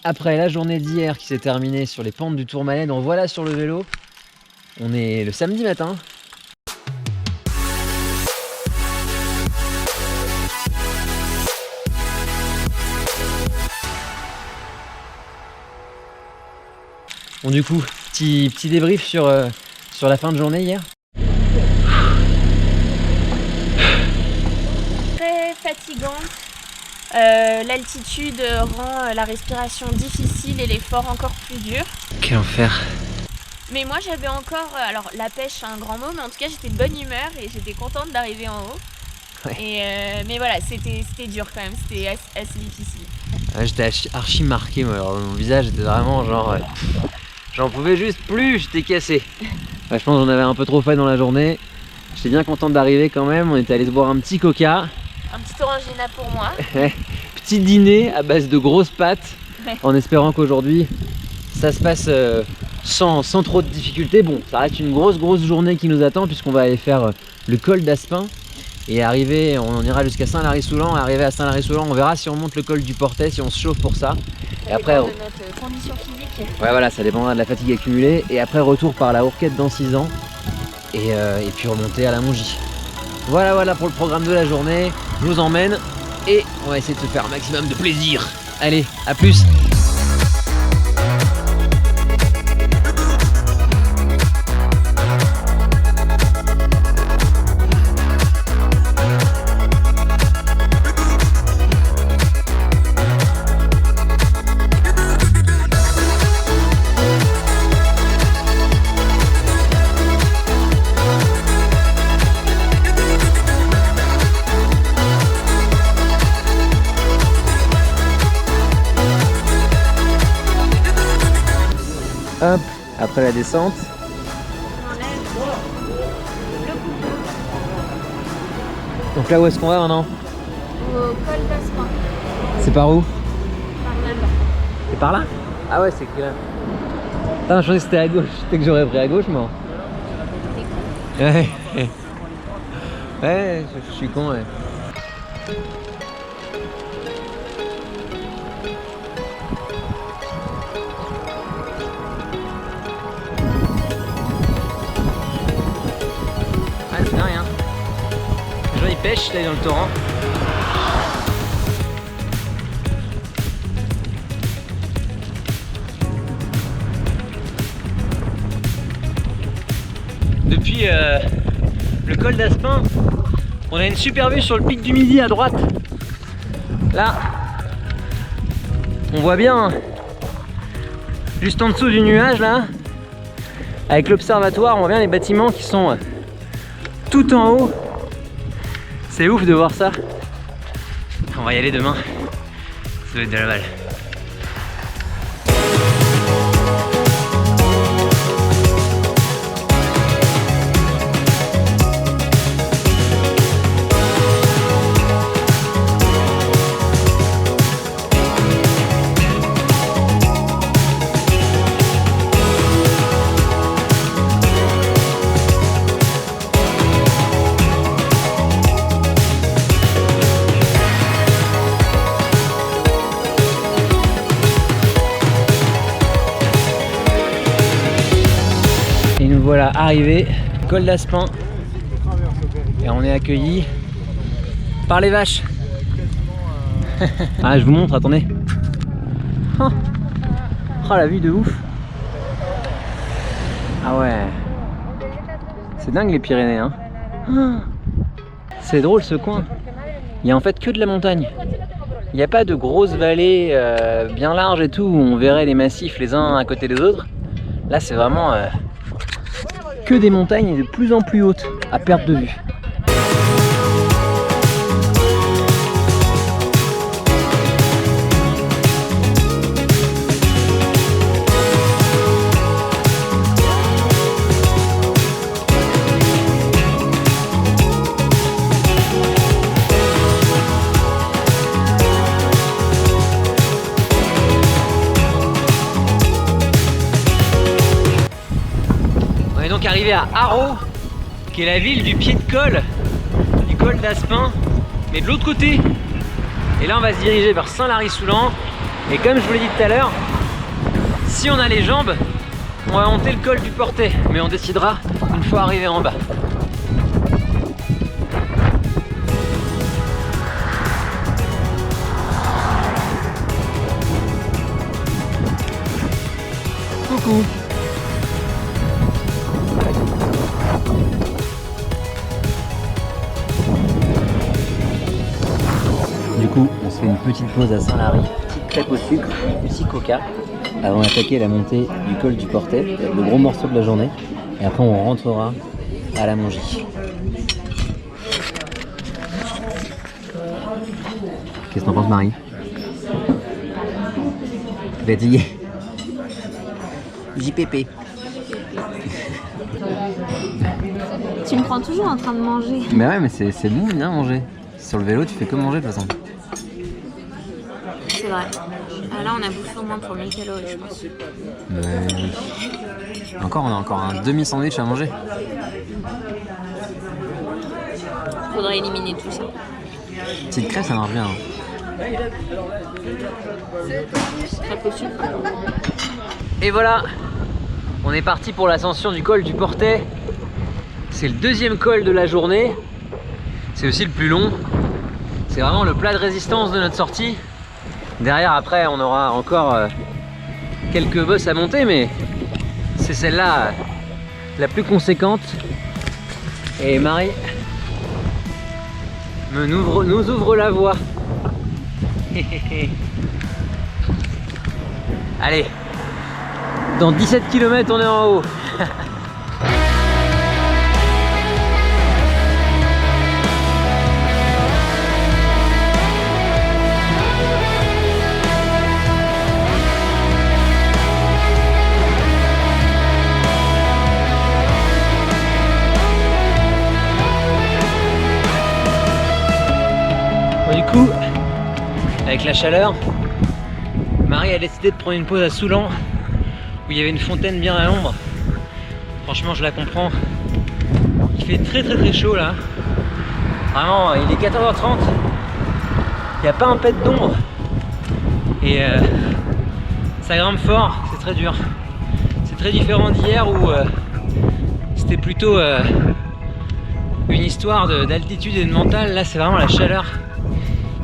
Après la journée d'hier qui s'est terminée sur les pentes du Tourmalet, donc voilà sur le vélo. On est le samedi matin. Bon du coup, petit débrief sur la fin de journée hier. Très fatigante. L'altitude rend la respiration difficile et l'effort encore plus dur. Quel enfer. Mais moi j'avais encore, alors la pêche c'est un grand mot, mais en tout cas j'étais de bonne humeur et j'étais contente d'arriver en haut. Ouais. Mais voilà, c'était dur quand même, c'était assez difficile. Ouais, j'étais archi marqué, moi. Alors, mon visage était vraiment genre... j'en pouvais juste plus, j'étais cassé. Ouais, je pense que j'en avais un peu trop fait dans la journée. J'étais bien contente d'arriver quand même, on était allé se boire un petit coca. Un petit orangina pour moi. Petit dîner à base de grosses pâtes, en espérant qu'aujourd'hui ça se passe sans trop de difficultés. Bon, ça reste une grosse journée qui nous attend puisqu'on va aller faire le col d'Aspin et arriver, on ira jusqu'à Saint-Lary-Soulan. Arrivé à Saint-Lary-Soulan, on verra si on monte le col du Portet, si on se chauffe pour ça. Ça et après, dépend de notre condition physique. Ouais voilà, ça dépendra de la fatigue accumulée. Et après retour par la Hourquette d'Ancizan et puis remonter à la Mongie. Voilà pour le programme de la journée. Je vous emmène et on va essayer de se faire un maximum de plaisir. Allez, à plus. Hop, après la descente. On enlève le couteau Donc là où est-ce qu'on va maintenant? au col d'Aspin. C'est par où? Par là-bas. C'est par là? Ah ouais, c'est que là. Putain, je pensais que c'était à gauche. Peut-être que j'aurais pris à gauche, moi. Ouais. Ouais, je suis con, ouais. Ah, c'est dingue, hein. Les gens ils pêchent là dans le torrent. Depuis le col d'Aspin, on a une super vue sur le pic du Midi à droite. Là, on voit bien, juste en dessous du nuage là, avec l'observatoire, on voit bien les bâtiments qui sont tout en haut. C'est ouf de voir ça. On va y aller demain. Ça doit être de la balle. Et nous voilà arrivés, col d'Aspin, et on est accueillis par les vaches. Ah, je vous montre, attendez. Oh, la vue de ouf. Ah ouais. C'est dingue les Pyrénées, hein. C'est drôle ce coin. Il n'y a en fait que de la montagne. Il n'y a pas de grosses vallées bien larges et tout, où on verrait les massifs les uns à côté des autres. Là c'est vraiment que des montagnes de plus en plus hautes à perte de vue. On est donc arrivé à Haro, qui est la ville du pied de col, du col d'Aspin, mais de l'autre côté. Et là on va se diriger vers Saint-Lary-Soulan Et comme je vous l'ai dit tout à l'heure, si on a les jambes, on va monter le col du Portet, mais on décidera une fois arrivé en bas. Coucou. Du coup, on se fait une petite pause à Saint-Lary, petite crêpe au sucre, petit coca, avant d'attaquer la montée du col du Portet, le gros morceau de la journée. Et après, on rentrera à la Mongie. Qu'est-ce que t'en penses, Marie? T'es fatiguée? JPP. Tu me prends toujours en train de manger. Mais ouais, mais c'est bon, bien manger. Sur le vélo, tu fais que manger de toute façon. C'est vrai. Ah, là, on a bouffé au moins pour 1000 calories, je pense. Encore, on a encore un demi-sandwich à manger. Faudrait éliminer tout ça. Petite crêpe, ça marche bien. Hein. Crêpe au sucre. Et voilà, on est parti pour l'ascension du col du Portet. C'est le deuxième col de la journée. C'est aussi le plus long. C'est vraiment le plat de résistance de notre sortie. Derrière, après, on aura encore quelques bosses à monter, mais c'est celle-là la plus conséquente. Et Marie nous ouvre la voie. Allez, dans 17 km, on est en haut. Du coup, avec la chaleur, Marie a décidé de prendre une pause à Soulan où il y avait une fontaine bien à l'ombre. Franchement, je la comprends. Il fait très chaud là. Vraiment, il est 14h30. Il n'y a pas un pet d'ombre. Et ça grimpe fort, c'est très dur. C'est très différent d'hier où c'était plutôt une histoire d'altitude et de mental. Là, c'est vraiment la chaleur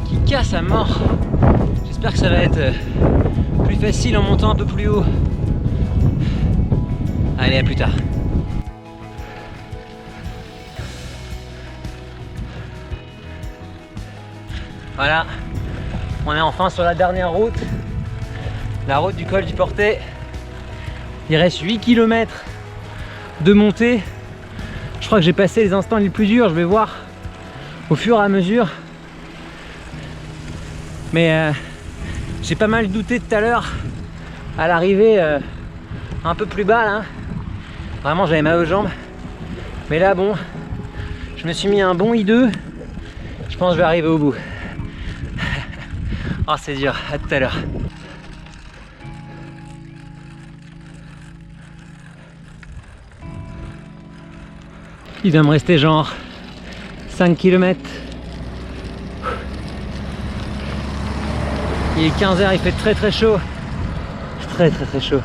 qui casse à mort. J'espère que ça va être plus facile en montant un peu plus haut. Allez, à plus tard. Voilà, on est enfin sur la dernière route, la route du col du Portet. Il reste 8 km de montée. Je crois que j'ai passé les instants les plus durs, je vais voir au fur et à mesure. Mais j'ai pas mal douté tout à l'heure à l'arrivée un peu plus bas là. Vraiment, j'avais mal aux jambes. Mais là, bon, je me suis mis un bon I2. Je pense que je vais arriver au bout. Oh, c'est dur. À tout à l'heure. Il va me rester genre 5 km. Il est 15h, il fait très chaud. Très chaud.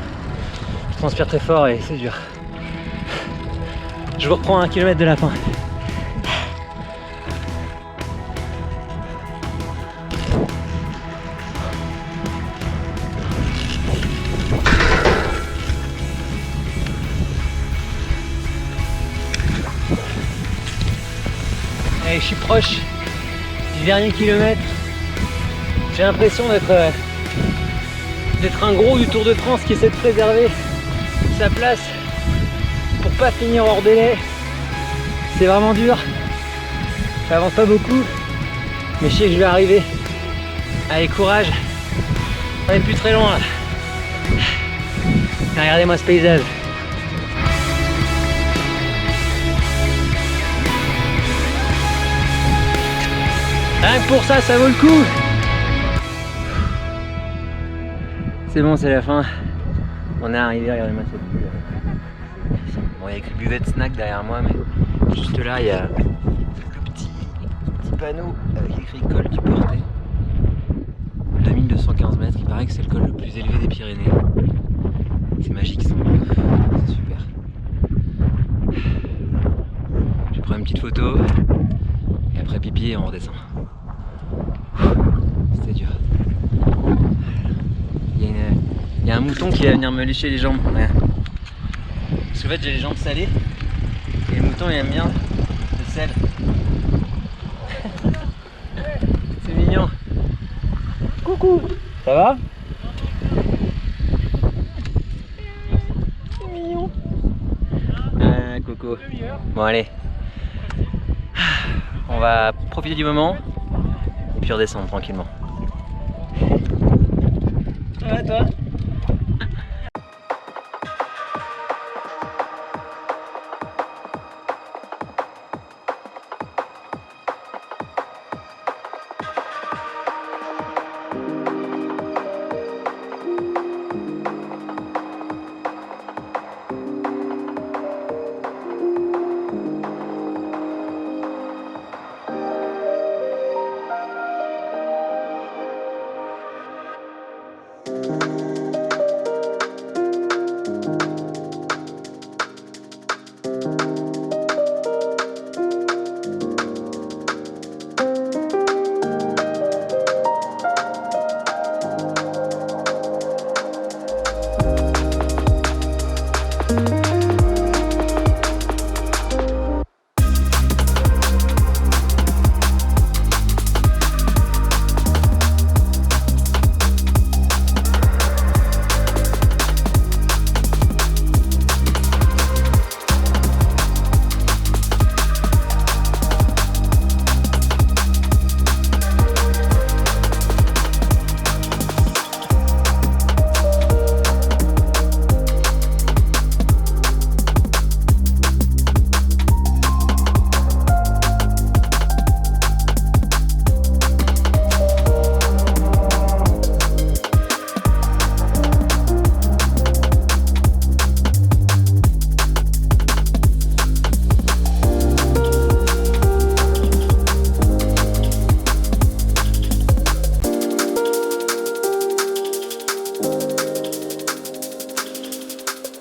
Je transpire très fort et c'est dur. Je vous reprends 1 km de la fin. Et je suis proche du dernier kilomètre. J'ai l'impression d'être un gros du Tour de France qui essaie de préserver sa place pour pas finir hors délai. C'est vraiment dur. J'avance pas beaucoup, mais je sais que je vais arriver. Allez, courage. On est plus très loin là. Regardez-moi ce paysage. Rien que pour ça, ça vaut le coup. C'est bon, c'est la fin. On est arrivé, regardez-moi cette bulle. Bon, il y a écrit buvette snack derrière moi, mais juste là, il y a le petit panneau avec écrit col du Portet. 2215 mètres. paraît que c'est le col le plus élevé des Pyrénées. C'est magique ça. C'est super. Je prends une petite photo et après pipi et on redescend. C'était dur. Il y a un mouton qui va venir me lécher les jambes. Ouais. Parce qu'en fait j'ai les jambes salées et le mouton il aime bien le sel. C'est mignon. Coucou. Ça va? C'est mignon. Ah Coco. Bon allez. On va profiter du moment et puis redescendre tranquillement. Ça va toi?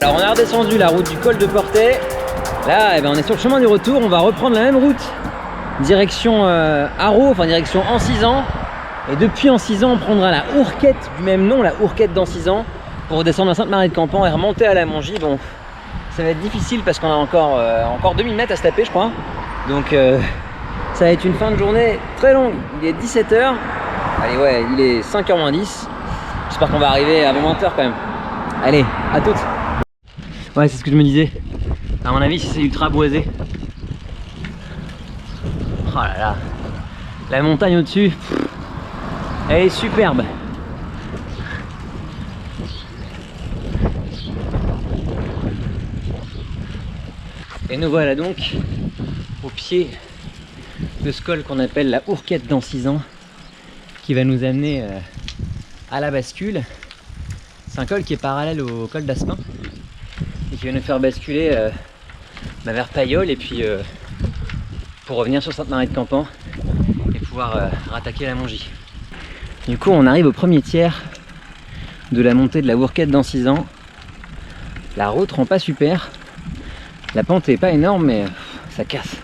Alors on a redescendu la route du col de Portet. Là on est sur le chemin du retour. On va reprendre la même route direction Haro, enfin direction Ancizan. Et depuis Ancizan on prendra la Ourquette du même nom, la Ourquette d'Ancizan, pour descendre à Sainte-Marie-de-Campan et remonter à la Mongie. Bon, ça va être difficile parce qu'on a encore 2000 mètres à se taper je crois. Donc ça va être une fin de journée très longue. Il est 17h. Allez ouais, il est 5h moins 10. J'espère qu'on va arriver à 20h quand même. Allez, à toutes. Ouais, c'est ce que je me disais. À mon avis, si c'est ultra boisé. Oh là là. La montagne au-dessus, elle est superbe. Et nous voilà donc au pied de ce col qu'on appelle la Ourquette d'Ancizan, qui va nous amener à la bascule. C'est un col qui est parallèle au col d'Aspin et qui va nous faire basculer vers Payolle et puis pour revenir sur Sainte-Marie-de-Campan et pouvoir rattaquer la Mongie. Du coup on arrive au premier tiers de la montée de la Ourquette d'Ancizan. La route rend pas super, la pente est pas énorme mais ça casse.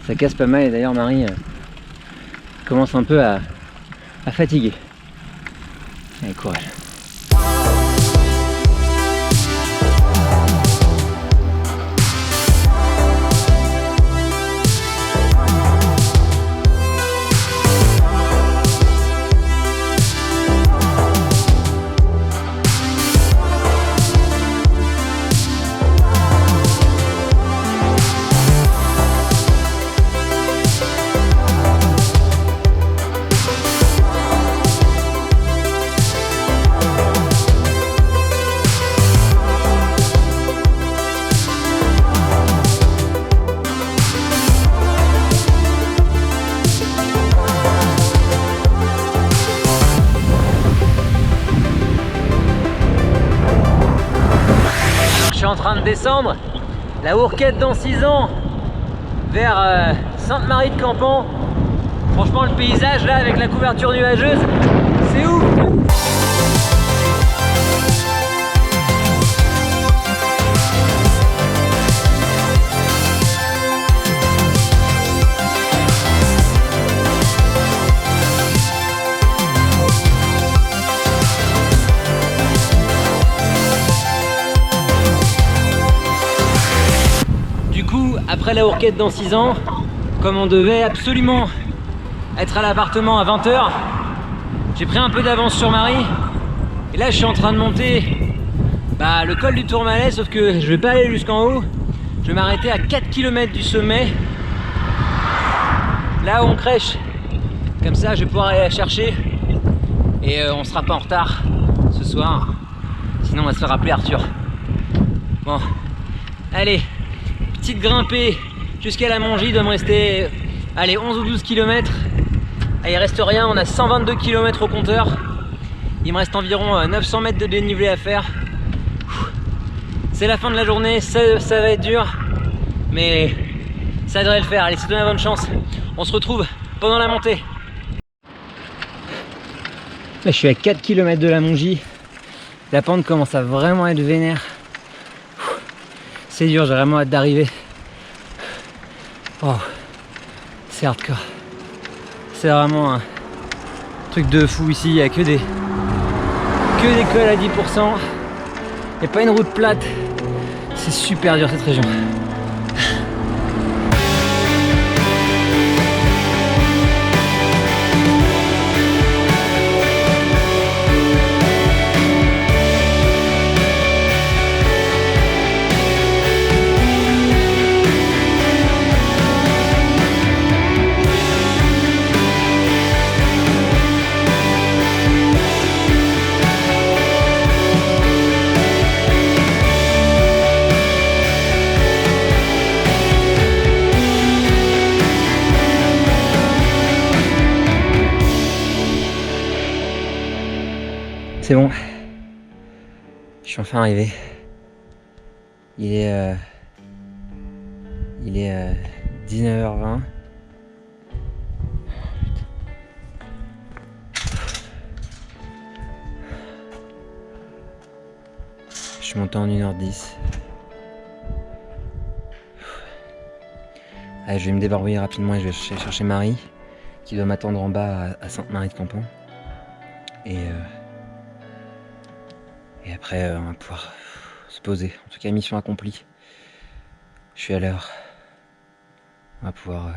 Ça casse pas mal et d'ailleurs Marie commence un peu à fatiguer. Allez, courage. En train de descendre la Ourquette d'Ancizan vers Sainte-Marie-de-Campan. Franchement le paysage là avec la couverture nuageuse nous. Du coup, après la Hourquette dans 6 ans, comme on devait absolument être à l'appartement à 20 h, j'ai pris un peu d'avance sur Marie. Et là, je suis en train de monter le col du Tourmalet, sauf que je vais pas aller jusqu'en haut. Je vais m'arrêter à 4 km du sommet, là où on crèche. Comme ça, je vais pouvoir aller la chercher et on sera pas en retard ce soir. Sinon, on va se faire appeler Arthur. Bon, allez, petite grimpée jusqu'à la Mongie. Il doit me rester, allez, 11 ou 12 km. Il reste rien, on a 122 km au compteur. Il me reste environ 900 mètres de dénivelé à faire. C'est la fin de la journée, ça va être dur, mais ça devrait le faire. Allez, c'est donné la bonne chance. On se retrouve pendant la montée. Là, je suis à 4 km de la Mongie. La pente commence à vraiment être vénère. C'est dur, j'ai vraiment hâte d'arriver. Oh, c'est hardcore. C'est vraiment un truc de fou ici. Il n'y a que des cols à 10%. Il n'y a pas une route plate. C'est super dur cette région. C'est bon, je suis enfin arrivé. Il est 19h20. Je suis monté en 1h10. Allez, je vais me débarbouiller rapidement et je vais chercher Marie qui doit m'attendre en bas à Sainte-Marie-de-Campan. Et après, on va pouvoir se poser. En tout cas, mission accomplie. Je suis à l'heure. On va pouvoir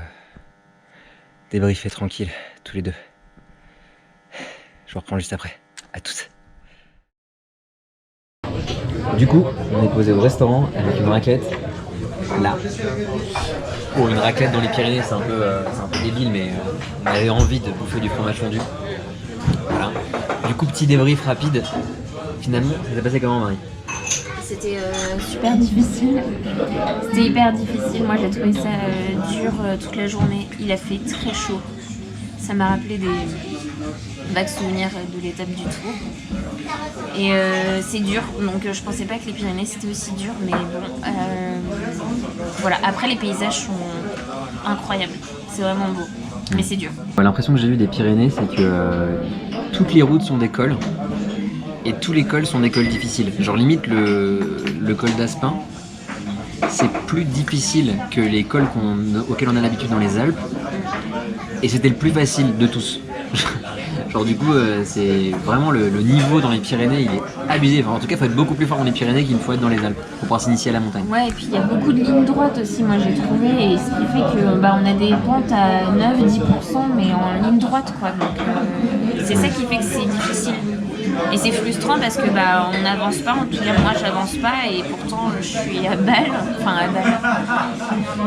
débriefer tranquille, tous les deux. Je vous reprends juste après. À tous. Du coup, on est posé au restaurant avec une raclette. Là. Pour une raclette dans les Pyrénées, c'est un peu débile, mais on avait envie de bouffer du fromage fondu. Voilà. Du coup, petit débrief rapide. Finalement, ça s'est passé comment, Marie? C'était super difficile. C'était hyper difficile. Moi, j'ai trouvé ça dur toute la journée. Il a fait très chaud. Ça m'a rappelé des vagues souvenirs de l'étape du Tour. Et c'est dur. Donc, je pensais pas que les Pyrénées c'était aussi dur. Mais bon, voilà. Après, les paysages sont incroyables. C'est vraiment beau. Mais c'est dur. L'impression que j'ai eue des Pyrénées, c'est que toutes les routes sont des cols. Et tous les cols sont des cols difficiles. Genre limite le col d'Aspin, c'est plus difficile que les cols auxquels on a l'habitude dans les Alpes. Et c'était le plus facile de tous. Genre du coup, c'est vraiment le niveau dans les Pyrénées, il est abusé. Enfin, en tout cas, il faut être beaucoup plus fort dans les Pyrénées qu'il ne faut être dans les Alpes pour pouvoir s'initier à la montagne. Ouais, et puis il y a beaucoup de lignes droites aussi, moi j'ai trouvé. Et ce qui fait que on a des pentes à 9-10%, mais en ligne droite, quoi. Donc c'est ça qui fait que c'est difficile. Et c'est frustrant parce que on n'avance pas, en tout cas moi j'avance pas et pourtant je suis à balle,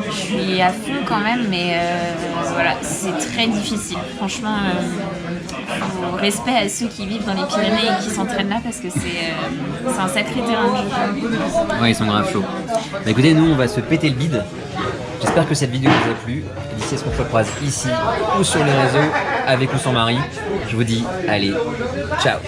je suis à fond quand même, mais voilà, c'est très difficile. Franchement, respect à ceux qui vivent dans les Pyrénées et qui s'entraînent là parce que c'est un sacré terrain de jeu. Ouais, ils sont grave chauds. Écoutez, nous on va se péter le bide. J'espère que cette vidéo vous a plu. D'ici à ce qu'on se croise ici ou sur les réseaux, avec ou sans Marie. Je vous dis, allez, ciao.